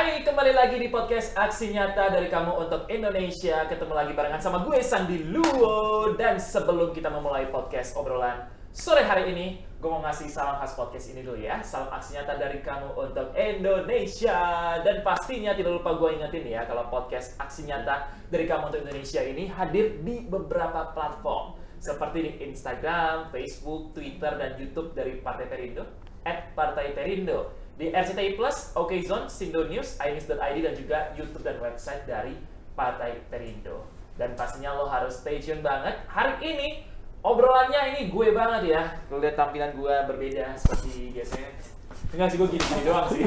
Hai, kembali lagi di podcast Aksi Nyata dari Kamu untuk Indonesia. Ketemu lagi barengan sama gue, Sandi Luo. Dan sebelum kita memulai podcast obrolan sore hari ini, gue mau ngasih salam khas podcast ini dulu ya. Salam Aksi Nyata dari Kamu untuk Indonesia. Dan pastinya tidak lupa gue ingetin ya, kalau podcast Aksi Nyata dari Kamu untuk Indonesia ini hadir di beberapa platform. Seperti di Instagram, Facebook, Twitter, dan YouTube dari Partai Perindo, @PartaiPerindo. Di RCTI Plus, OKZone, Sindo News, inews.id, dan juga YouTube dan website dari Partai Perindo. Dan pastinya lo harus stay tune banget. Hari ini, obrolannya ini gue banget ya. Lo lihat tampilan gue berbeda seperti biasanya. Enggak sih, gue gini-gini doang sih.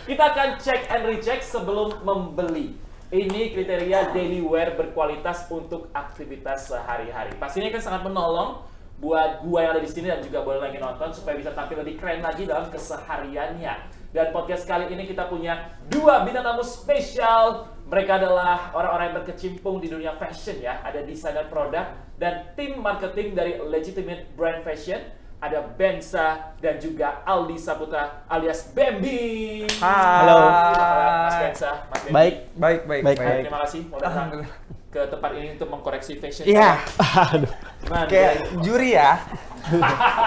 Kita akan check and recheck sebelum membeli. Ini kriteria daily wear berkualitas untuk aktivitas sehari-hari. Pastinya kan sangat menolong buat gua yang ada di sini dan juga boleh lagi nonton supaya bisa tampil lebih keren lagi dalam kesehariannya. Dan podcast kali ini kita punya dua bintang tamu spesial. Mereka adalah orang-orang yang berkecimpung di dunia fashion ya. Ada desainer produk dan tim marketing dari Legitimate Brand Fashion. Ada Bensa dan juga Aldi Saputra alias Bambi. Halo. Mas Bensa, Mas Bambi. Baik. Terima kasih mau datang ke tempat ini untuk mengkoreksi fashion. Iya. Gimana? Kayak juri ya.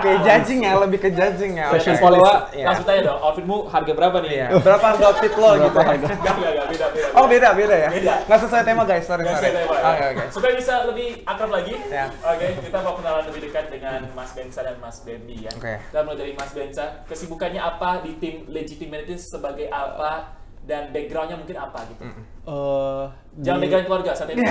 Kayak judging ya, lebih ke judging ya. Fashion Oke. follow-up, Iya. langsung tanya dong, outfitmu harga berapa nih? Iya. Berapa harga outfit lo gitu? Enggak, beda. Oh beda ya? Beda. Nggak sesuai tema guys, sorry. Nggak sesuai tema, ya. Oke. Supaya bisa lebih akrab lagi, Ya. Oke, kita mau kenalan lebih dekat dengan Mas Bensa dan Mas Bambi ya. Oke. Kita mulai dari Mas Bensa, kesibukannya apa di tim Legitimate itu sebagai apa, dan backgroundnya mungkin apa gitu? Jangan background keluarga saat ini.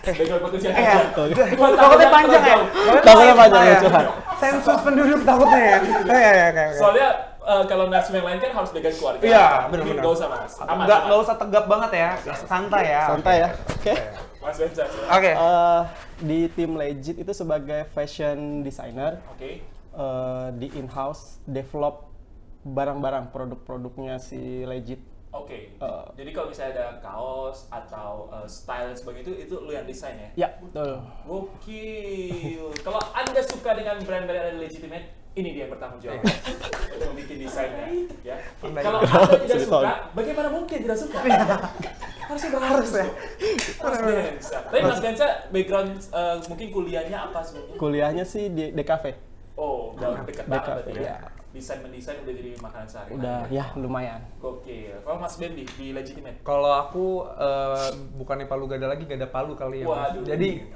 Background pekerjaan Iya. aja. Takutnya panjang ya? Takutnya panjang ya, curhat. Sensus penduduk takutnya ya? Iya. Soalnya kalau narsum yang lain kan harus background keluarga. Iya, Ini benar-benar. Gak usah mas. Aman. Nggak usah tegap banget ya, santai ya. Santai ya. Oke. Mas Bensa. Oke. Di tim Legit itu sebagai fashion designer, Oke. di in-house develop barang-barang produk-produknya si Legit. Oke. Jadi kalau misalnya ada kaos atau style dan sebagainya itu lu yang desain ya? Ya, betul. Gokil. Kalau Anda suka dengan brand-brand yang ada di Legitimate, ini dia yang bertanggung jawab untuk bikin desainnya. Ya. Kalau Anda tidak suka, bagaimana mungkin tidak suka? Harusnya harus ya. Mas Bensa. Tapi Mas Bensa background mungkin kuliahnya apa sebenarnya? Kuliahnya sih di DKV. Oh, udah dekat banget berarti DKV, ya. ya. Mendesain udah jadi makanan sehari. Udah ya lumayan. Gokil. Kalau Mas Bambi di Legitimate? Kalau aku bukannya Palu Gada lagi, Gada Palu kali ya. Mas. Waduh. Jadi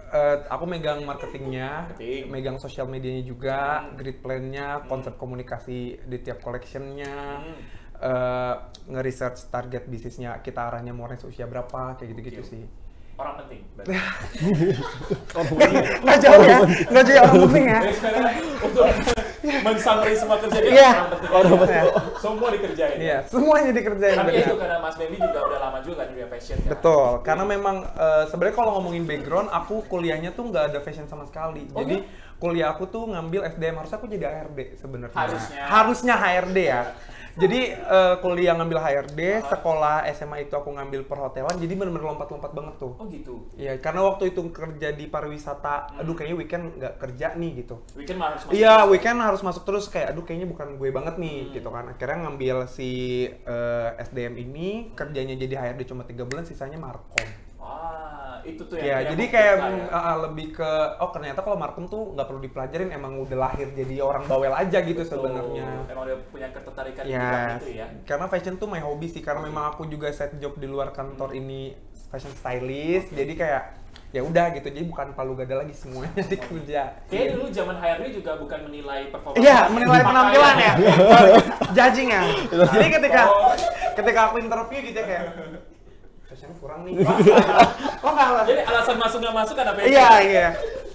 aku megang marketingnya, Marketing. megang sosial medianya juga, grid plan-nya, konsep komunikasi di tiap collection-nya, nge-research target bisnisnya, kita arahnya mau range usia berapa, kayak gitu-gitu sih. Orang penting. berarti. Nggak jauh ya, nggak jauh orang penting ya. Jadi sekarang untuk mensummary semua kerjaan Iya. orang penting. Semua dikerjain. Iya, semuanya dikerjain. Tapi benar. itu karena Mas Bambi juga udah lama juga kan di dunia fashion kan? Betul, karena memang sebenarnya kalau ngomongin background, aku kuliahnya tuh nggak ada fashion sama sekali. Oh, Jadi iya? kuliah aku tuh ngambil SDM, harusnya aku jadi HRD sebenarnya. Harusnya. Harusnya HRD ya. Jadi kuliah ngambil HRD, sekolah SMA itu aku ngambil perhotelan, jadi bener-bener lompat-lompat banget tuh. Oh gitu. Iya, karena waktu itu kerja di pariwisata, aduh kayaknya weekend nggak kerja nih gitu. Weekend mah harus masuk. Iya, terus. weekend harus masuk terus, kayak aduh kayaknya bukan gue banget nih gitu kan. Akhirnya ngambil si SDM ini, kerjanya jadi HRD cuma 3 bulan, sisanya markom. Wah, itu tuh Ya, yang jadi membuka kayak ya. lebih ke ternyata kalau markom tuh nggak perlu dipelajarin, emang udah lahir jadi orang bawel aja gitu sebenarnya. Emang udah punya ketertarikan di Ya, bidang itu ya. karena fashion tuh my hobby sih, karena memang aku juga set job di luar kantor ini fashion stylist, jadi kayak ya udah gitu, jadi bukan Palu Gada lagi, semuanya dikerja. Kayaknya dulu zaman HRD juga bukan menilai performa. Iya, menilai penampilan ya, judging ya. Jadi Oh. ketika aku interview gitu ya kayak fashionnya kurang nih. Oh enggak lah. Jadi alasan masuk nggak masuk kan apa ya? Iya.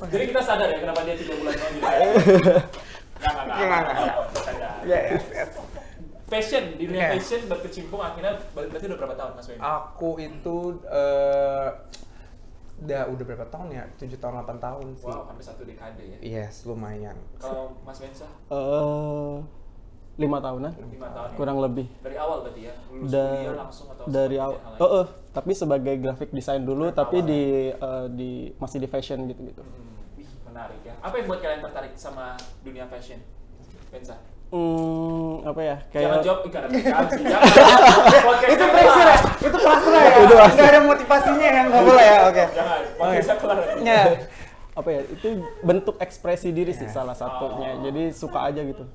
Jadi kita sadar ya kenapa dia 3 bulan doang di Nggak. Iya. Fashion, di dunia Oke. fashion berkecimpung akhirnya berarti udah berapa tahun Mas Bambi? Aku itu udah berapa tahun ya? 7 tahun 8 tahun sih. Wow, hampir 1 dekade ya. Yes, lumayan. Kalau Mas Bensa 5 tahunan 5 tahun. Ya? kurang lebih. Dari awal berarti ya? Lulus Da- kuliah langsung atau dari sebagai awal. hal lain? Tapi sebagai graphic design dulu, Dari tapi awal masih di fashion gitu. Wih, menarik ya. Apa yang buat kalian tertarik sama dunia fashion? Bensa? Apa ya? Jangan Kayak jawab ikan gaji. Itu pressure ya? Itu pasrah ya? Nggak ada motivasinya yang nggak boleh ya? Oke. Jangan, podcastnya kelar. Ya. apa ya? Itu bentuk ekspresi diri sih salah satunya. Jadi suka aja gitu.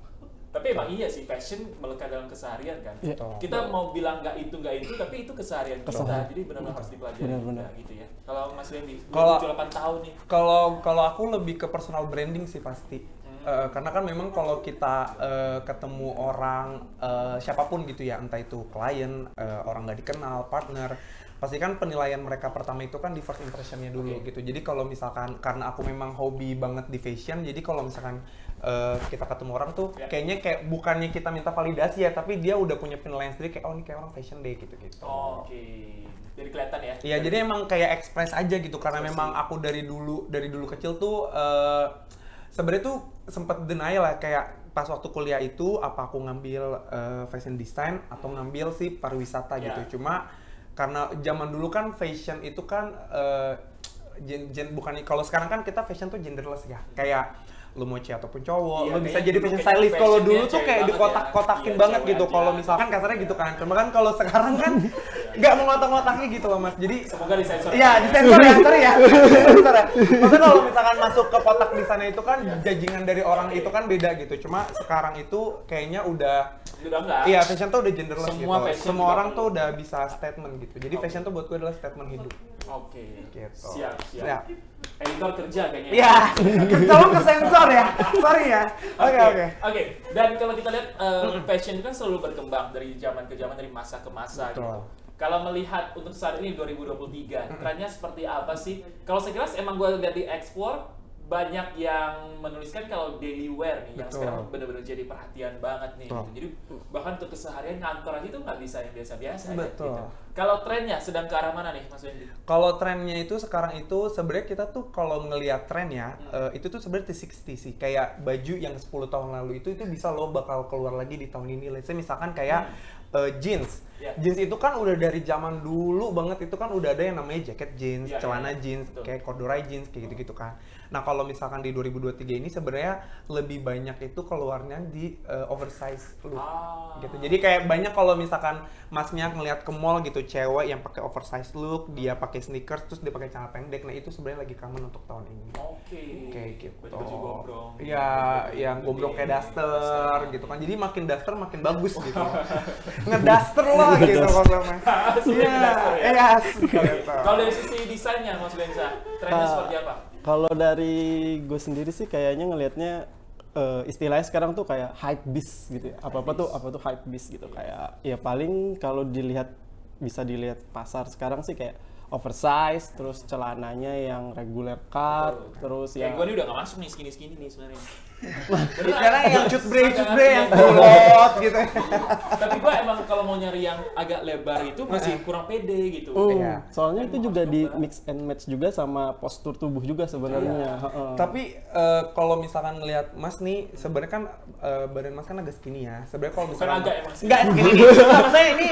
Tapi emang iya sih, fashion melekat dalam keseharian kan. Iya. Kita mau bilang nggak itu, tapi itu keseharian kita. Jadi benar-benar harus dipelajari Benar-benar. juga gitu ya. Kalau Mas Wendy, Kalau- 8 tahun nih. Kalau aku lebih ke personal branding sih pasti. Karena kan memang kalau kita ketemu orang siapapun gitu ya, entah itu klien, orang nggak dikenal, partner, pasti kan penilaian mereka pertama itu kan di first impressionnya dulu gitu. Jadi kalau misalkan karena aku memang hobi banget di fashion, jadi kalau misalkan kita ketemu orang tuh kayaknya kayak bukannya kita minta validasi ya, tapi dia udah punya penilaian sendiri kayak oh ini kayak orang fashion deh gitu-gitu. Oke. Jadi kelihatan ya. Iya, jadi emang kayak express aja gitu karena memang aku dari dulu kecil tuh sebenarnya tuh sempet denial lah kayak pas waktu kuliah itu apa aku ngambil fashion design atau ngambil sih pariwisata gitu. Cuma karena zaman dulu kan fashion itu kan bukan kalau sekarang kan kita fashion tuh genderless ya. Kayak lu mau cewek ataupun cowok, Iya, lu bisa kayak jadi dulu fashion kayak stylist. Kalau fashionnya dulu tuh cewek kayak banget dikotak-kotakin ya. banget Iya, gitu. cewek Kalau aja. misalkan kasarnya gitu kan. Cuma kan kalau sekarang kan nggak mengotak-ngotaknya gitu loh Mas. Jadi Semoga disensor. iya, disensor ya, sorry ya. Disensor ya. Maksudnya kalau misalkan masuk ke kotak di sana itu kan judgingan dari orang itu kan beda gitu. Cuma sekarang itu kayaknya udah enggak. iya, fashion tuh udah genderless Semua gitu. fashion Semua juga orang perlu. tuh udah bisa statement gitu. Jadi fashion tuh buat gue adalah statement hidup. Oke. Gitu. Siap. Ya. Editor kerja kayaknya. Iya, tolong ke sensor ya. Sorry ya. Oke. Oke. Dan kalau kita lihat fashion itu kan selalu berkembang dari zaman ke zaman, dari masa ke masa Betul. gitu. Kalau melihat untuk saat ini 2023, trennya seperti apa sih? Kalau sekilas emang gue lihat di Explore banyak yang menuliskan kalau daily wear nih yang Betul. sekarang benar-benar jadi perhatian banget nih. Betul. Gitu. Jadi bahkan untuk keseharian kantor aja itu nggak bisa yang biasa-biasa ya, Betul. gitu. Kalau trennya sedang ke arah mana nih, Mas Wendy? Kalau trennya itu sekarang itu sebenarnya kita tuh kalau ngelihat tren ya, itu tuh sebenarnya 360 sih. Kayak baju yang 10 tahun lalu itu bisa lo bakal keluar lagi di tahun ini. Let's say misalkan kayak jeans. Yeah. Jeans itu kan udah dari zaman dulu banget, itu kan udah ada yang namanya jaket jeans, Yeah, celana yeah. jeans, Betul. kayak corduroy jeans kayak gitu-gitu kan. Nah, kalau misalkan di 2023 ini sebenarnya lebih banyak itu keluarnya di oversize look. Gitu. Jadi kayak banyak kalau misalkan masnya ngelihat ke mall gitu cewek yang pakai oversize look, dia pakai sneakers terus dia pakai celana pendek. Nah, itu sebenarnya lagi common untuk tahun ini. Oke. Kayak gitu. Baju gombrong. Iya, yang gombrong kayak daster gitu kan. Jadi makin daster makin bagus gitu. Ngedaster lah gitu konsepnya. Iya, iya. Kalau dari sisi desainnya, Mas Benza, trennya seperti apa? Kalau dari gue sendiri sih kayaknya ngelihatnya istilahnya sekarang tuh kayak hype beast gitu ya. Apa tuh hype beast gitu. Kayak ya paling kalau bisa dilihat pasar sekarang sih kayak oversize, terus celananya yang regular cut, terus Kayak yang gue nih udah gak masuk nih skinny nih sebenarnya. Sekarang yang cutbray yang kulot gitu. Tapi gue emang kalau mau nyari yang agak lebar itu masih kurang pede gitu. Iya. soalnya itu juga di mix and match juga sama postur tubuh juga sebenarnya. Tapi kalau misalkan ngelihat Mas nih, sebenarnya kan badan Mas kan agak skinny ya. Sebenarnya kalau misalkan agak emang skinny. enggak skinny. Maksudnya ini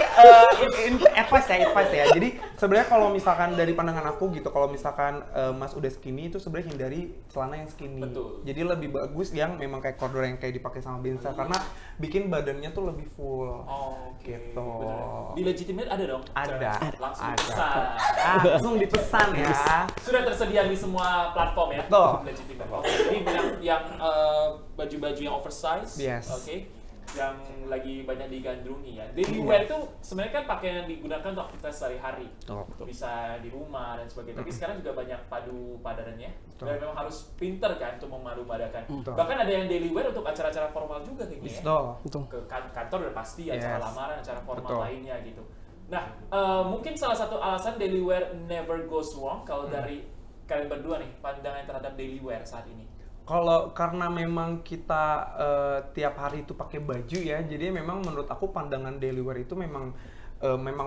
advice ya. Jadi sebenarnya kalau misalkan dari pandangan aku gitu, kalau misalkan Mas udah skinny itu sebenarnya hindari celana yang skinny. Betul. Jadi lebih bagus yang memang kayak corduroy yang kayak dipakai sama Benza karena bikin badannya tuh lebih full. Oke. Gitu. Bener. Di Legitimate ada dong? Ada. Langsung Ada. dipesan. Langsung dipesan ya. Sudah tersedia di semua platform ya? Betul. Legitimate. Oke. Jadi yang baju-baju yang oversize. Yes. Oke. Yang lagi banyak digandrungi ya. Daily wear itu sebenarnya kan pakaian yang digunakan untuk aktivitas sehari-hari. Betul. Bisa di rumah dan sebagainya. Tapi sekarang juga banyak padanannya. Dan memang harus pinter kan untuk memadu-padakan. Betul. Bahkan ada yang daily wear untuk acara-acara formal juga kayaknya ya. Betul. Ke kantor udah pasti, acara Yes. lamaran, acara formal Betul. lainnya gitu. Nah, mungkin salah satu alasan daily wear never goes wrong kalau dari kalian berdua nih, pandangan terhadap daily wear saat ini. Kalau karena memang kita tiap hari itu pakai baju ya, jadi memang menurut aku pandangan daily wear itu memang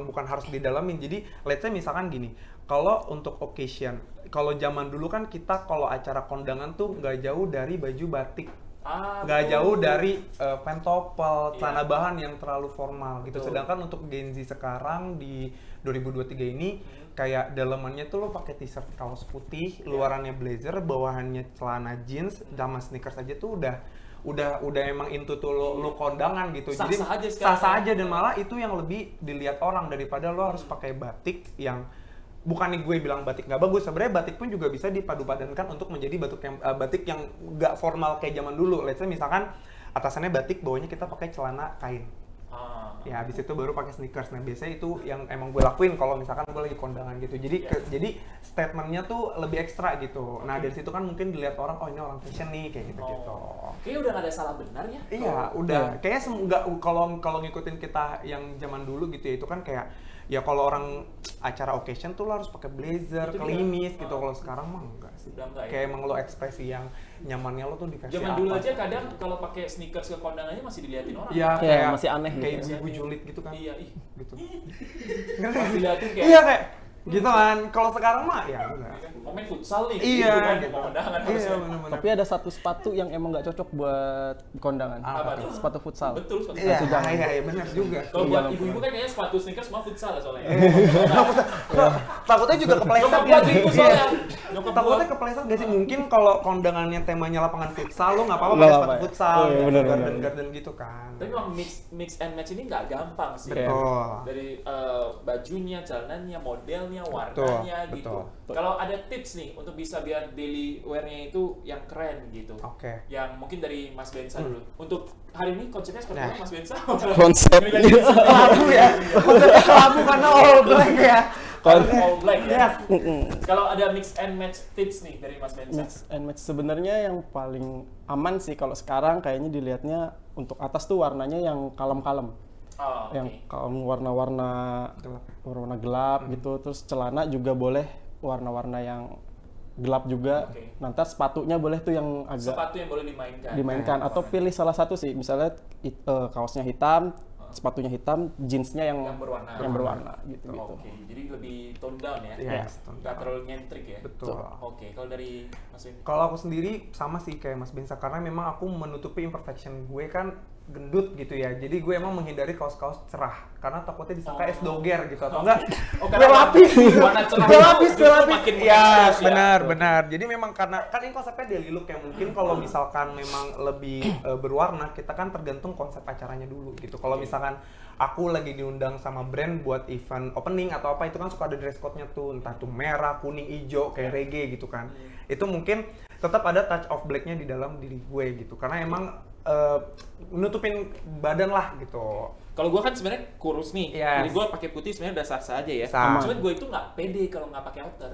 bukan harus didalamin. Jadi let's say misalkan gini, kalau untuk occasion, kalau zaman dulu kan kita kalau acara kondangan tuh nggak jauh dari baju batik, nggak betul. jauh dari pentopel, celana Iya. bahan yang terlalu formal gitu. Betul. Sedangkan untuk Gen Z sekarang di 2023 ini kayak dalamannya tuh lo pakai t-shirt kaos putih, luarannya blazer, bawahannya celana jeans, sama sneakers aja tuh udah emang into tuh lu kondangan gitu. Jadi Sah-sah aja sekarang. sah-sah aja, dan malah itu yang lebih dilihat orang daripada lo harus pakai batik yang bukan nih gue bilang batik nggak bagus, sebenarnya batik pun juga bisa dipadu-padankan untuk menjadi batik yang nggak formal kayak zaman dulu. Let's say misalkan atasannya batik, bawahnya kita pakai celana kain. Ya habis itu baru pakai sneakers. Nah biasanya itu yang emang gue lakuin kalau misalkan gue lagi kondangan gitu. Jadi jadi statementnya tuh lebih ekstra gitu. Nah dari situ kan mungkin dilihat orang, oh ini orang fashion nih kayak gitu-gitu. Kayaknya udah nggak ada salah benar ya. Iya, udah. Kayaknya nggak, kalau ngikutin kita yang zaman dulu gitu ya, itu kan kayak ya kalau orang acara occasion tuh lo harus pakai blazer, Itu klimis dia. gitu. Kalau sekarang mah enggak sih. Udah enggak ya? Kayak emang lo ekspresi yang nyamannya lo tuh di versi Zaman apa. dulu aja kadang kalau pakai sneakers ke kondangannya masih diliatin orang. Iya, Iya, kayak masih aneh gitu. kayak ibu-ibu julid gitu kan. Iya, ih. Gitu. Pas diliatin kayak Iya kayak gitu kan. Kalau sekarang mah ya udah. mau main futsal nih. Iya, gitu kan, gitu. mau kondangan Iya, harusnya. benar-benar. Tapi ada satu sepatu yang emang nggak cocok buat kondangan. Apa tuh? Sepatu futsal. Betul, sepatu Iya, futsal. iya, benar juga. Kalau Iya, buat betul. ibu-ibu kan kayaknya sepatu sneakers semua futsal lah soalnya. Takutnya juga kepleset Nyokap ya gua sih. gitu Iya. soalnya. Nyokap gua. Takutnya kepleset gak sih? Mungkin kalau kondangannya temanya lapangan futsal, lo nggak apa-apa Nggak pakai apa-apa sepatu ya. futsal, Oh, iya, gitu, benar, garden benar. garden gitu kan. Tapi memang mix and match ini nggak gampang sih. Betul. Dari bajunya, celananya, modelnya, warnanya Betul, gitu. betul. Kalau ada tips nih untuk bisa biar daily wear-nya itu yang keren gitu. Oke. Yang mungkin dari Mas Bensa dulu. Untuk hari ini konsepnya seperti Nah. apa Mas Bensa? Konsepnya. Kelabu ya. Konsepnya kelabu karena all black ya. All black ya. Yes. Kalau ada mix and match tips nih dari Mas Bensa. Mix and match sebenarnya yang paling aman sih kalau sekarang kayaknya dilihatnya untuk atas tuh warnanya yang kalem-kalem. Oh, Yang oke. kalem warna-warna warna gelap gitu. Terus celana juga boleh warna-warna yang gelap juga. Oke. Nanti sepatunya boleh tuh yang agak Sepatu yang boleh dimainkan. dimainkan atau pilih salah satu sih. Misalnya kaosnya hitam, sepatunya hitam, jeansnya yang Yang berwarna. gitu. Oke, jadi lebih tone down ya. Yes, tone Nggak down. terlalu nyentrik ya. Betul. Oke, kalau dari Mas Bensa. Kalau aku sendiri sama sih kayak Mas Bensa, karena memang aku menutupi imperfection gue kan gendut gitu ya. Jadi gue emang menghindari kaos-kaos cerah karena takutnya disangka es doger gitu atau enggak. Oh, gue karena lapis warna cerah gue itu lapis justru makin ya mengekspos ya. benar. Jadi memang karena kan ini konsepnya daily look ya, mungkin kalau misalkan memang lebih berwarna, kita kan tergantung konsep acaranya dulu gitu. Kalau misalkan aku lagi diundang sama brand buat event opening atau apa, itu kan suka ada dress code-nya tuh, entah tuh merah, kuning, hijau kayak reggae gitu kan. Itu mungkin tetap ada touch of black-nya di dalam diri gue gitu, karena emang nutupin badan lah gitu. Kalau gue kan sebenarnya kurus nih, Yes. jadi gue pakai putih sebenarnya udah sah-sah aja ya. Sah. Cuman gue itu nggak pede kalau nggak pakai outer.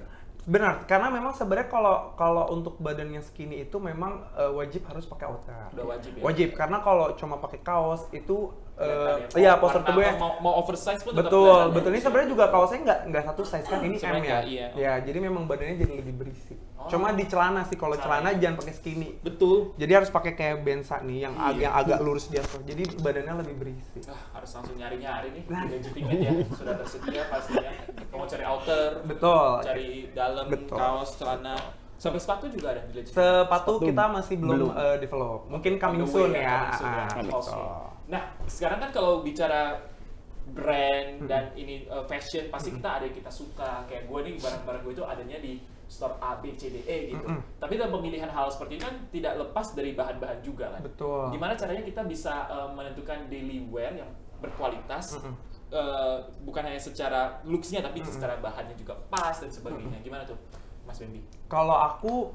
Benar, karena memang sebenarnya kalau untuk badan yang skinny itu memang wajib harus pakai outer. Udah wajib ya? Wajib, karena kalau cuma pakai kaos itu Kelihatan ya. iya postur Warna tubuhnya. atau mau oversize pun tetap Betul, kelihatan betul. ya. Ini sebenarnya juga kaosnya nggak satu size kan, ini M Sebenarnya ya. iya. Ya, jadi memang badannya jadi lebih berisi. Oh. Cuma di celana sih, kalau Celana. celana jangan pakai skinny. Betul. Jadi harus pakai kayak Bensa nih yang Iya. agak lurus di atas. Jadi badannya lebih berisi. Harus langsung nyari-nyari nih Nah. di Gadget Ticket ya. Sudah tersedia pastinya. Mau cari outer, Betul. cari dalam, Betul. kaos, celana. Sampai sepatu juga ada di Gadget Ticket. Sepatu kita masih belum Belum. develop. Mungkin On coming the way soon ya, ya. coming soon ya. gitu. Oke. Nah, sekarang kan kalau bicara brand dan ini fashion, pasti kita ada yang kita suka. Kayak gue nih, barang-barang gue itu adanya di store A, B, C, D, E gitu. Tapi dalam pemilihan hal seperti ini kan tidak lepas dari bahan-bahan juga kan. Betul. Gimana caranya kita bisa menentukan daily wear yang berkualitas, bukan hanya secara looks-nya tapi secara bahannya juga pas dan sebagainya. Gimana tuh, Mas Bambi? Kalau aku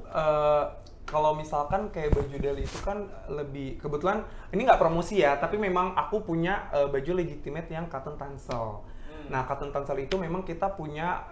kalau misalkan kayak baju daily itu kan lebih, kebetulan ini nggak promosi ya, tapi memang aku punya baju legitimate yang cotton tansel. Nah, cotton tansel itu memang kita punya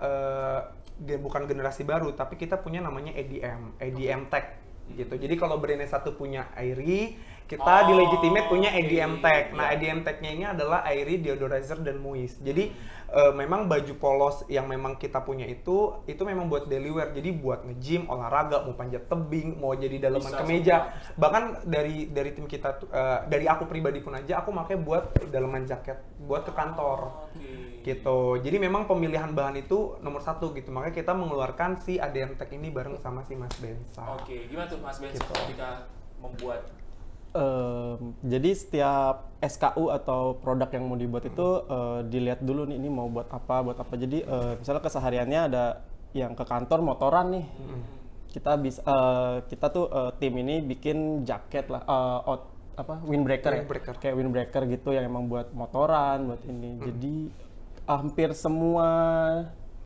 bukan generasi baru, tapi kita punya namanya EDM tag gitu. Jadi kalau brandnya satu punya Airy, kita di legitimate punya EDM tag. Nah, EDM tagnya ini adalah Airy, Deodorizer, dan Muis. Jadi memang baju polos yang memang kita punya itu memang buat daily wear. Jadi buat nge-gym, olahraga, mau panjat tebing, mau jadi dalaman Bisa kemeja. semua. Bahkan dari tim kita tuh, dari aku pribadi pun aja aku pakai buat dalaman jaket buat ke kantor. Oke. Gitu. Jadi memang pemilihan bahan itu nomor satu gitu. Makanya kita mengeluarkan si ADM Tech ini bareng sama si Mas Bensa. Oke, gimana tuh Mas Bensa Gitu. ketika membuat Jadi setiap SKU atau produk yang mau dibuat itu dilihat dulu nih, ini mau buat apa. Jadi misalnya kesehariannya ada yang ke kantor motoran nih. kita tuh tim ini bikin jaket lah, windbreaker ya, kayak windbreaker gitu yang emang buat motoran, buat ini. Jadi hampir semua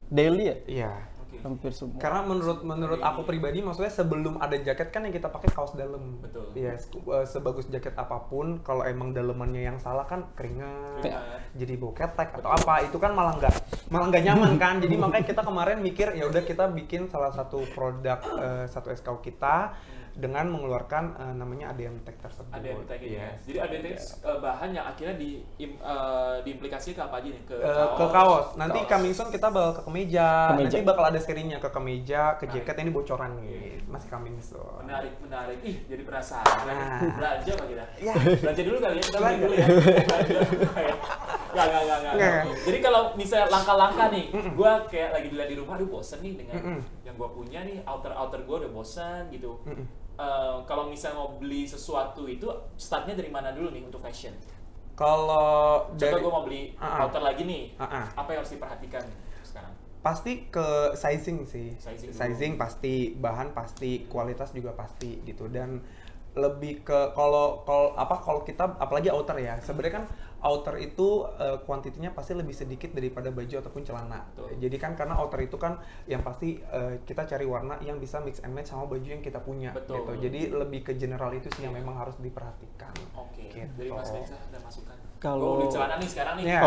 daily ya. Iya. Hampir semua. Karena menurut aku pribadi, maksudnya sebelum ada jaket kan yang kita pakai kaos dalam. Betul. Iya, sebagus jaket apapun, kalau emang dalemannya yang salah kan keringat, jadi bau ketek atau apa, itu kan malah nggak nyaman kan. Jadi makanya kita kemarin mikir ya udah kita bikin salah satu produk satu SKU kita dengan mengeluarkan namanya ADM Tech tersebut. ADM Tech ini. Yes. Jadi ADM Tech bahan yang akhirnya diimplikasikan ke apa aja nih? Ke kaos. Nanti coming soon kita bakal ke kemeja. Kemeja. Nanti bakal ada serinya ke kemeja, ke jaket. Ini bocoran nih, masih coming soon. Menarik. Ih, jadi penasaran. Nah. Belanja apa kita? Ya. Belanja dulu kali ya, kita beli dulu ya. Nggak. Jadi kalau misalnya langkah-langkah nih, gue kayak lagi dilihat di rumah, aduh bosen nih dengan yang gue punya nih, outer gue udah bosan gitu. Kalau misalnya mau beli sesuatu itu, startnya dari mana dulu nih untuk fashion? Kalau Contoh gue mau beli outer lagi nih, apa yang harus diperhatikan sekarang? pasti ke sizing sih. Sizing pasti, bahan pasti, kualitas juga pasti gitu. Dan lebih ke kalau kita apalagi outer ya. Sebenarnya kan outer itu kuantitinya pasti lebih sedikit daripada baju ataupun celana. Betul. Jadi kan karena outer itu kan yang pasti kita cari warna yang bisa mix and match sama baju yang kita punya. Betul. Gitu. Jadi lebih ke general itu sih yang memang harus diperhatikan. Oke. Gitu. Dari Mas Bensa ada masukan? Kalau Gua beli celana nih sekarang nih. Ya.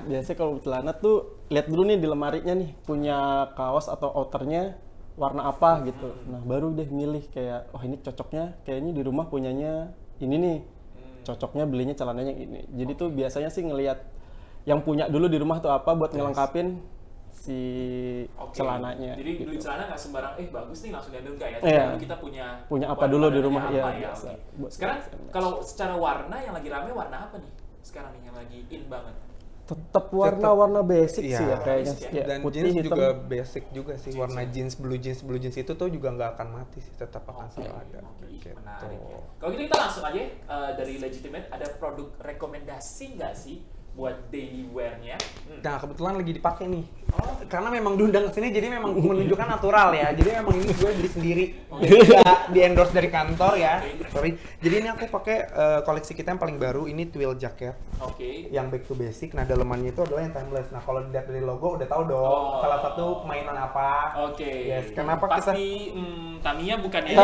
Biasanya kalau celana tuh lihat dulu nih di lemarinya nih punya kaos atau outernya warna apa gitu. Nah baru deh milih kayak ini cocoknya kayaknya di rumah punyanya ini nih. Cocoknya belinya celananya yang ini. Jadi tuh biasanya sih ngelihat yang punya dulu di rumah tuh apa buat ngelengkapin si celananya. Jadi gitu. beli celana nggak sembarang, bagus nih langsung diambil enggak ya? Iya. Tapi kita punya apa dulu di rumah apa ya. ya? Biasa. Oke. Buat Sekarang mix and match. kalau secara warna yang lagi rame warna apa nih? Sekarang nih yang lagi in banget. Tetap warna-warna basic Iya. sih ya kayaknya. Basic Ya, Dan putih, jeans hitam. juga basic juga sih, warna jeans blue jeans itu tuh juga nggak akan mati sih, tetap akan selalu ada. Oke, Gitu. menarik ya. Kalau gitu kita langsung aja dari Legitimate, ada produk rekomendasi nggak sih buat daily wear-nya? Nah kebetulan lagi dipakai nih, karena memang diundang ke sini jadi memang menunjukkan natural ya. Jadi memang ini gue beli sendiri, nggak di endorse dari kantor ya. Sorry. Jadi ini aku pakai koleksi kita yang paling baru, ini twill jacket. Oke. Yang back to basic. Nah dalemannya itu adalah yang timeless. Nah kalau dilihat dari logo udah tahu dong salah satu mainan apa. Oke. Yes, kenapa kita Pasti Tamiya bukan ya?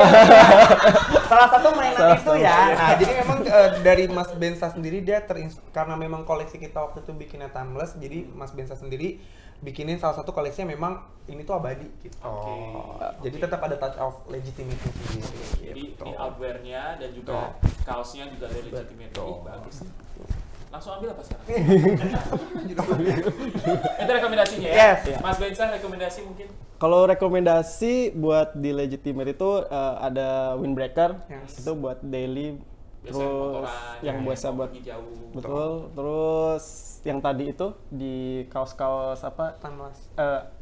salah satu mainan itu ya. Nah, jadi memang dari Mas Bensa sendiri dia karena memang koleksi kita waktu itu bikinnya timeless, jadi Mas Bensa sendiri bikinin salah satu koleksi yang memang ini tuh abadi gitu. Jadi tetap ada touch of legitimate sendiri. Jadi Gitu. ini outwear-nya dan juga kaosnya juga dari Legitimate. Ih, bagus. Langsung ambil apa sekarang? Itu rekomendasinya ya? Yes. Mas Bensa rekomendasi mungkin? Kalau rekomendasi buat di Legitimate itu ada windbreaker, itu buat daily. Biasanya Terus motoran, yang biasa mau buat pergi jauh. betul. Terus yang tadi itu di kaos-kaos apa? Timeless.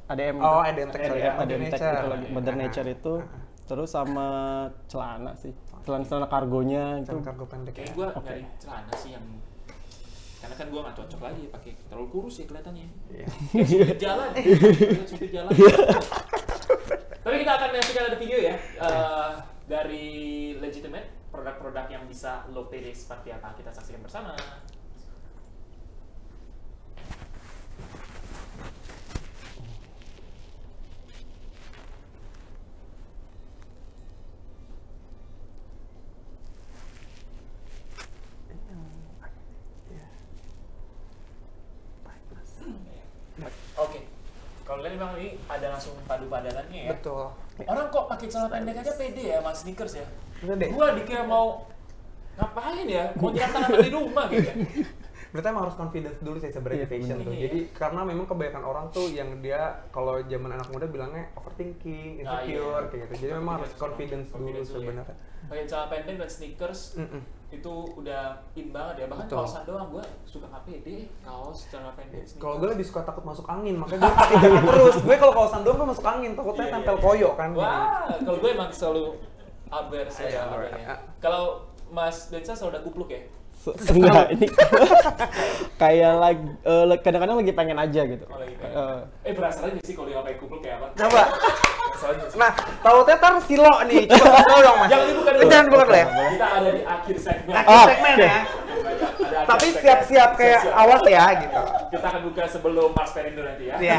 ADM. Oh, ADM Tech, sorry. ADM Tech Nature. itu lagi. Modern Nature itu. Terus sama celana sih. Celana kargonya itu. Dan kargo pendek. Kayaknya gue nyari celana sih yang karena kan gue nggak cocok lagi pakai terlalu kurus ya kelihatannya. Iya. Sempit jalan, sempit jalan. Tapi kita akan menyaksikan ada video ya dari Legitimate, produk-produk yang bisa lo pilih seperti apa, kita saksikan bersama. Oke, kalau lihat memang ini ada langsung padu padanannya ya. Betul. Orang kok pakai celana pendek aja pede ya, mas sneakers ya. Udah deh. Gua dikira mau ngapain ya? Mau nyiram tanaman di rumah gitu ya. Berarti emang harus confidence dulu sih sebenarnya fashion tuh. Iya. Jadi karena memang kebanyakan orang tuh yang dia kalau zaman anak muda bilangnya overthinking, insecure iya. kayak gitu. Jadi memang harus confidence dulu sebenarnya. Pakai celana pendek dan sneakers itu udah in banget ya. Bahkan Betul. kaosan doang gua suka nggak pede, kaos celana pendek. Sneakers. Kalau gue lebih suka takut masuk angin, makanya gue pakai jaket terus. Gue kalau kawasan doang gue masuk angin, takutnya tempel koyo kan. Wah, kalau gue emang selalu outwear sih ya. outwear. Kalau Mas Bensa selalu ada kupluk ya? Enggak, ini kayak lagi kadang-kadang lagi pengen aja gitu. Oh, lagi pengen. Berasa aja sih kalau dia pakai kupluk kayak apa? Coba. soalnya. Nah, tahu-tahu tar silo nih. Coba tahu dong, Mas. Jangan dibuka dulu. Jangan bukan lah ya. Kita ada di akhir segmen. Akhir segmen ya. Ada akhir Tapi segmen. siap-siap kayak Siap-siap. awas ya gitu. Kita akan buka sebelum Mars Perindo nanti ya. Iya.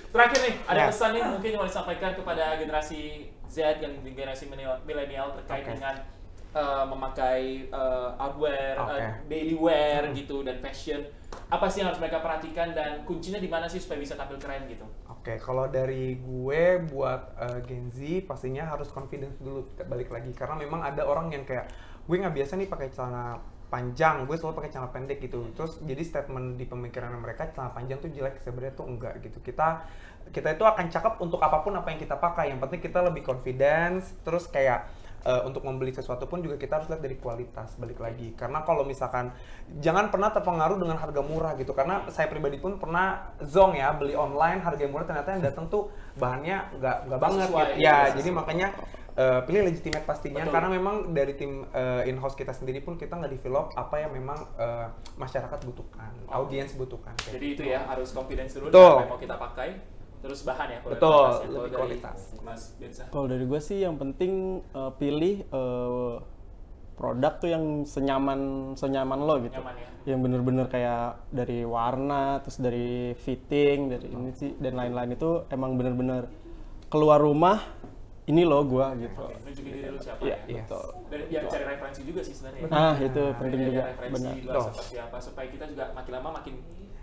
Terakhir nih, ada Ya. pesan nih mungkin yang mau disampaikan kepada generasi Z yang generasi milenial terkait Oke. dengan memakai outwear, Oke. daily wear gitu dan fashion. Apa sih yang harus mereka perhatikan dan kuncinya di mana sih supaya bisa tampil keren gitu? Oke, kalau dari gue buat Gen Z pastinya harus confidence dulu balik lagi karena memang ada orang yang kayak gue nggak biasa nih pakai celana panjang, gue selalu pakai celana pendek gitu. Terus jadi statement di pemikiran mereka celana panjang tuh jelek, sebenarnya tuh enggak gitu. Kita itu akan cakep untuk apapun apa yang kita pakai. Yang penting kita lebih confidence, terus kayak untuk membeli sesuatu pun juga kita harus lihat dari kualitas balik lagi. Karena kalau misalkan jangan pernah terpengaruh dengan harga murah gitu. Karena saya pribadi pun pernah zonk ya beli online harga yang murah ternyata yang datang tuh bahannya nggak banget Sesuai, gitu. Ya, sesuai. jadi makanya pilih legitimate pastinya. Betul. Karena memang dari tim in-house kita sendiri pun kita nggak develop apa yang memang masyarakat butuhkan, audiens butuhkan. Kayak Jadi itu ya harus confidence dulu Betul. dengan apa yang mau kita pakai. Terus bahan ya kalau Betul, kualitas ya. Kalau lebih dari kualitas. Mas Bensa. Kalau dari gue sih yang penting pilih produk tuh yang senyaman lo gitu. Nyaman ya. Yang bener-bener kayak dari warna, terus dari fitting, dari ini sih dan lain-lain itu emang bener-bener keluar rumah ini lo gua gitu. Nunjukin diri lu siapa Iya, ya. Yes. betul. Dan yang cari referensi juga sih sebenarnya. Nah, itu penting Ada juga. referensi Benar. juga Betul. seperti apa supaya kita juga makin lama makin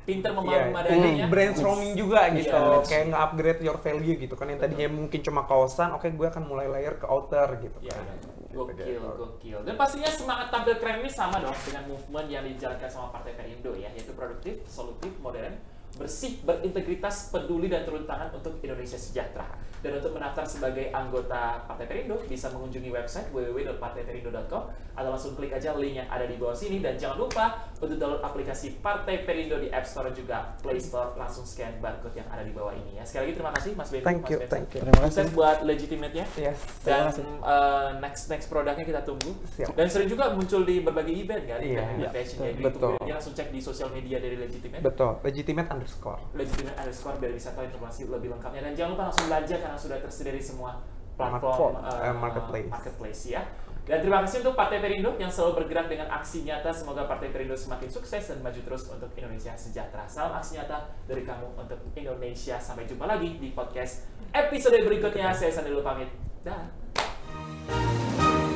pinter Iya, memadainya. brainstorming juga gitu, Iya. kayak nge-upgrade your value gitu kan yang tadinya mungkin cuma kaosan, oke gue akan mulai layer ke outer gitu Iya, kan. gokil. Dan pastinya semangat tampil keren ini sama dong dengan movement yang dijalankan sama Partai Perindo ya, yaitu produktif, solutif, modern, bersih, berintegritas, peduli dan turun tangan untuk Indonesia sejahtera. Dan untuk mendaftar sebagai anggota Partai Perindo bisa mengunjungi website www.partaiperindo.com atau langsung klik aja link yang ada di bawah sini dan jangan lupa untuk download aplikasi Partai Perindo di App Store juga Play Store, langsung scan barcode yang ada di bawah ini ya. Sekali lagi terima kasih Mas Benny, Thank Mas you, Benson. thank you. Terima kasih. Sukses buat legitimate-nya. Yes. Dan next produknya kita tunggu. Siap. Dan sering juga muncul di berbagai event kan, Iya. event Iya, fashion betul. ya. Jadi Betul. tunggu, dia langsung cek di sosial media dari Legitimate. Betul, legitimate underscore. Legitimate_, biar bisa tahu informasi lebih lengkapnya. Dan jangan lupa langsung belanja karena sudah tersedia di semua Platform, platform marketplace. ya. Dan terima kasih untuk Partai Perindo yang selalu bergerak dengan aksi nyata. Semoga Partai Perindo semakin sukses dan maju terus untuk Indonesia sejahtera. Salam aksi nyata dari kamu untuk Indonesia. Sampai jumpa lagi di podcast episode berikutnya. Saya Sandi dulu pamit. Dah.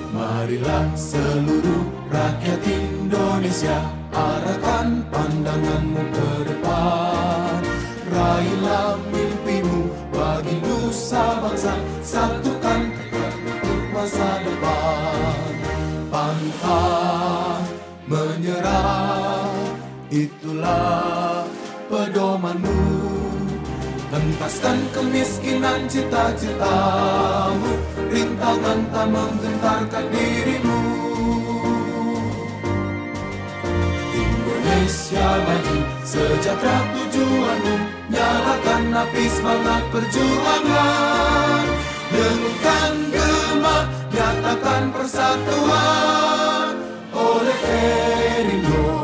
Marilah seluruh rakyat Indonesia, arahkan pandanganmu ke depan. Raihlah mimpimu bagi nusa bangsa, satukan tekad untuk masa depan. Pantang menyerah, itulah pedomanmu. Entaskan kemiskinan cita-citamu, rintangan tak menggentarkan dirimu. Indonesia maju, sejahtera tujuanmu, nyalakan api semangat perjuangan. Dengungkan gema, nyatakan persatuan oleh Perindo.